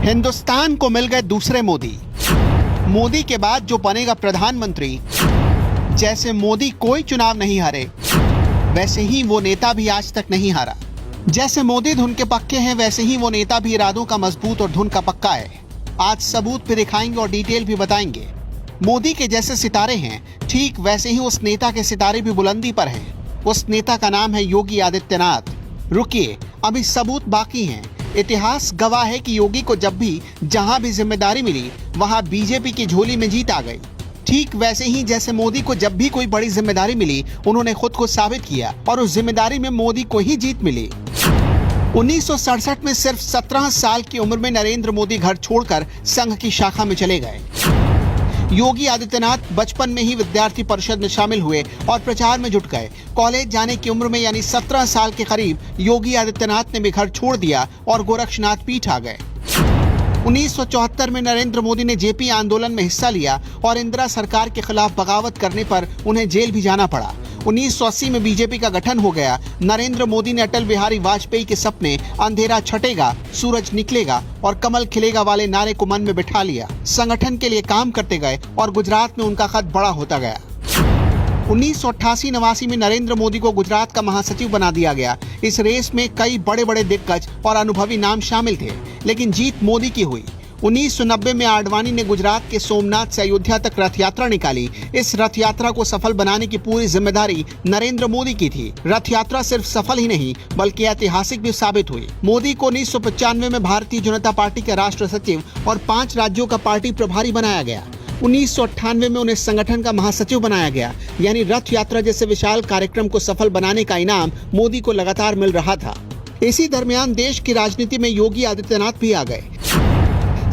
हिंदुस्तान को मिल गए दूसरे मोदी। मोदी के बाद जो बनेगा प्रधानमंत्री, जैसे मोदी कोई चुनाव नहीं हारे, वैसे ही वो नेता भी आज तक नहीं हारा। जैसे मोदी धुन के पक्के हैं, वैसे ही वो नेता भी इरादों का मजबूत और धुन का पक्का है। आज सबूत भी दिखाएंगे और डिटेल भी बताएंगे। मोदी के जैसे सितारे हैं, ठीक वैसे ही उस नेता के सितारे भी बुलंदी पर हैं। उस नेता का नाम है योगी आदित्यनाथ। रुकिए, अभी सबूत बाकी हैं। इतिहास गवाह है कि योगी को जब भी जहां भी जिम्मेदारी मिली, वहां बीजेपी की झोली में जीत आ गई। ठीक वैसे ही जैसे मोदी को जब भी कोई बड़ी जिम्मेदारी मिली, उन्होंने खुद को साबित किया और उस जिम्मेदारी में मोदी को ही जीत मिली। 1967 में सिर्फ 17 साल की उम्र में नरेंद्र मोदी घर छोड़कर संघ की शाखा में चले गए। योगी आदित्यनाथ बचपन में ही विद्यार्थी परिषद में शामिल हुए और प्रचार में जुट गए। कॉलेज जाने की उम्र में यानी 17 साल के करीब योगी आदित्यनाथ ने भी घर छोड़ दिया और गोरक्षनाथ पीठ आ गए। 1974 में नरेंद्र मोदी ने जेपी आंदोलन में हिस्सा लिया और इंदिरा सरकार के खिलाफ बगावत करने पर उन्हें जेल भी जाना पड़ा। 1980 में बीजेपी का गठन हो गया। नरेंद्र मोदी ने अटल बिहारी वाजपेयी के सपने अंधेरा छटेगा, सूरज निकलेगा और कमल खिलेगा वाले नारे को मन में बिठा लिया। संगठन के लिए काम करते गए और गुजरात में उनका कद बड़ा होता गया। 1988-89 में नरेंद्र मोदी को गुजरात का महासचिव बना दिया गया। इस रेस में कई बड़े बड़े दिग्गज और अनुभवी नाम शामिल थे, लेकिन जीत मोदी की हुई। 1990 में आडवाणी ने गुजरात के सोमनाथ से अयोध्या तक रथ यात्रा निकाली। इस रथ यात्रा को सफल बनाने की पूरी जिम्मेदारी नरेंद्र मोदी की थी। रथ यात्रा सिर्फ सफल ही नहीं बल्कि ऐतिहासिक भी साबित हुई। मोदी को 1995 में भारतीय जनता पार्टी के राष्ट्र सचिव और 5 राज्यों का पार्टी प्रभारी बनाया गया। 1998 में उन्हें संगठन का महासचिव बनाया गया। यानी रथ यात्रा जैसे विशाल कार्यक्रम को सफल बनाने का इनाम मोदी को लगातार मिल रहा था। इसी दरमियान देश की राजनीति में योगी आदित्यनाथ भी आ गए।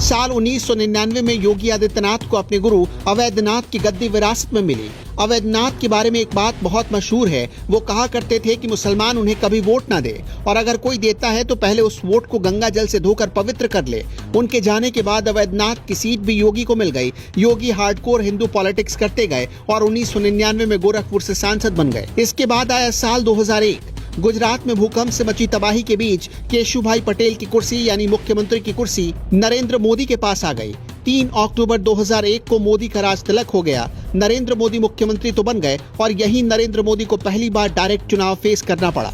साल 1999 में योगी आदित्यनाथ को अपने गुरु अवैधनाथ की गद्दी विरासत में मिली। अवैधनाथ के बारे में एक बात बहुत मशहूर है। वो कहा करते थे कि मुसलमान उन्हें कभी वोट ना दे और अगर कोई देता है तो पहले उस वोट को गंगा जल से धोकर पवित्र कर ले। उनके जाने के बाद अवैधनाथ की सीट भी योगी को मिल गई। योगी हार्डकोर हिंदू पॉलिटिक्स करते गए और 1999 में गोरखपुर से सांसद बन गए। इसके बाद आया साल 2001। गुजरात में भूकंप से मची तबाही के बीच केशुभाई पटेल की कुर्सी यानी मुख्यमंत्री की कुर्सी नरेंद्र मोदी के पास आ गई। 3 अक्टूबर 2001 को मोदी का राज तिलक हो गया। नरेंद्र मोदी मुख्यमंत्री तो बन गए और यही नरेंद्र मोदी को पहली बार डायरेक्ट चुनाव फेस करना पड़ा।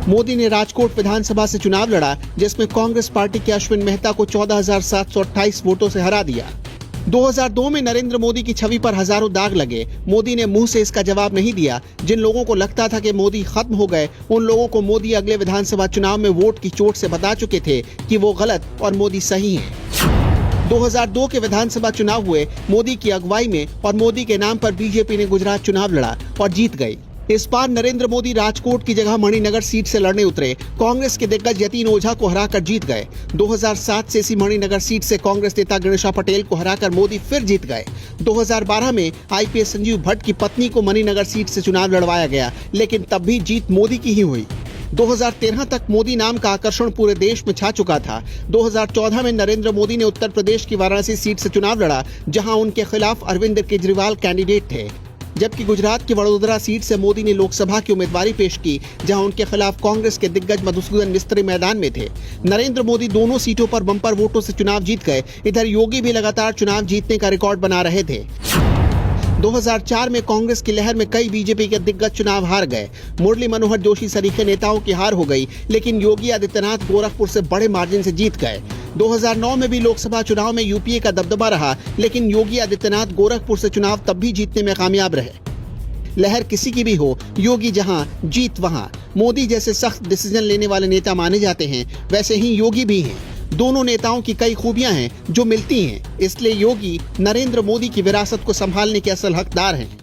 मोदी ने राजकोट विधानसभा से चुनाव लड़ा, जिसमें कांग्रेस पार्टी के अश्विन मेहता को 14,728 वोटों से हरा दिया। 2002 में नरेंद्र मोदी की छवि पर हजारों दाग लगे। मोदी ने मुंह से इसका जवाब नहीं दिया। जिन लोगों को लगता था कि मोदी खत्म हो गए, उन लोगों को मोदी अगले विधानसभा चुनाव में वोट की चोट से बता चुके थे कि वो गलत और मोदी सही हैं। 2002 के विधानसभा चुनाव हुए मोदी की अगुवाई में और मोदी के नाम पर बीजेपी ने गुजरात चुनाव लड़ा और जीत गई। इस बार नरेंद्र मोदी राजकोट की जगह मणिनगर सीट से लड़ने उतरे। कांग्रेस के दिग्गज यतीन ओझा को हराकर जीत गए। 2007 से इसी मणिनगर सीट से कांग्रेस नेता गणेशा पटेल को हराकर मोदी फिर जीत गए। 2012 में आईपीएस संजीव भट्ट की पत्नी को मणिनगर सीट से चुनाव लड़वाया गया, लेकिन तब भी जीत मोदी की ही हुई। 2013 तक मोदी नाम का आकर्षण पूरे देश में छा चुका था। 2014 में नरेंद्र मोदी ने उत्तर प्रदेश की वाराणसी सीट से चुनाव लड़ा, जहां उनके खिलाफ अरविंद केजरीवाल कैंडिडेट थे, जबकि गुजरात की वडोदरा सीट से मोदी ने लोकसभा की उम्मीदवारी पेश की, जहां उनके खिलाफ कांग्रेस के दिग्गज मधुसूदन मिस्त्री मैदान में थे। नरेंद्र मोदी दोनों सीटों पर बम्पर वोटों से चुनाव जीत गए। इधर योगी भी लगातार चुनाव जीतने का रिकॉर्ड बना रहे थे। 2004 में कांग्रेस की लहर में कई बीजेपी के दिग्गज चुनाव हार गए। मुरली मनोहर जोशी सरीखे नेताओं की हार हो गई, लेकिन योगी आदित्यनाथ गोरखपुर से बड़े मार्जिन से जीत गए। 2009 में भी लोकसभा चुनाव में यूपीए का दबदबा रहा, लेकिन योगी आदित्यनाथ गोरखपुर से चुनाव तब भी जीतने में कामयाब रहे। लहर किसी की भी हो, योगी जहां जीत वहां। मोदी जैसे सख्त डिसीजन लेने वाले नेता माने जाते हैं, वैसे ही योगी भी हैं। दोनों नेताओं की कई खूबियां हैं जो मिलती हैं, इसलिए योगी नरेंद्र मोदी की विरासत को संभालने के असल हकदार हैं।